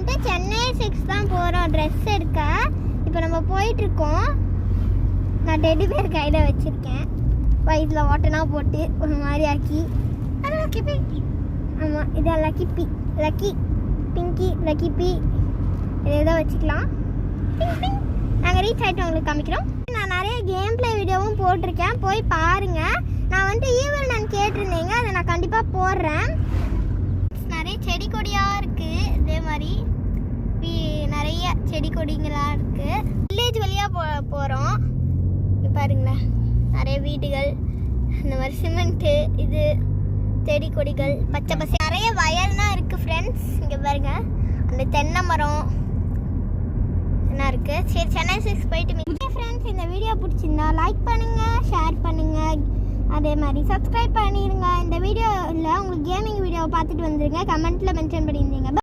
வந்துட்டு சென்னை 6 தான் போகிறோம் ட்ரெஸ் எடுக்க. இப்போ நம்ம போயிட்டுருக்கோம். நான் டெடி பேர் கையில் வச்சுருக்கேன். வயிற்றில் ஓட்டனா போட்டு ஒரு மாதிரி ஆக்கி. Lucky B. ஆமாம், இதான் lucky B. Lucky pinky lucky B இதை தான் வச்சுக்கலாம். நாங்கள் ரீச் ஆகிட்டு உங்களுக்கு காமிக்கிறோம். நான் நிறைய கேம் பிளே வீடியோவும் போட்டிருக்கேன், போய் பாருங்கள். நான் வந்துட்டு ஈவல் நான் கேட்டிருந்தேங்க, அதை நான் கண்டிப்பாக போடுறேன். நிறைய செடி கொடியாக இருக்குது. இதே மாதிரி நிறைய செடி கொடிங்களாக இருக்குது. வில்லேஜ் வழியாக போகிறோம். இப்போ பாருங்களேன், நிறைய வீடுகள், இந்த மாதிரி சிமெண்ட்டு, இது செடி கொடிகள், பச்சை பசை நிறைய வயல்லாம் இருக்குது ஃப்ரெண்ட்ஸ். இங்கே பாருங்க, அந்த தென்னை மரம் என்ன இருக்குது. சரி, சென்னை 6 போயிட்டு ஃப்ரெண்ட்ஸ், இந்த வீடியோ பிடிச்சிருந்தா லைக் பண்ணுங்கள், ஷேர் பண்ணுங்கள், அதே மாதிரி சப்ஸ்கிரைப் பண்ணிடுங்க. இந்த வீடியோவில் உங்களுக்கு கேமிங் வீடியோவை பார்த்துட்டு வந்துடுங்க. கமெண்ட்டில் மென்ஷன் பண்ணியிருந்தீங்க.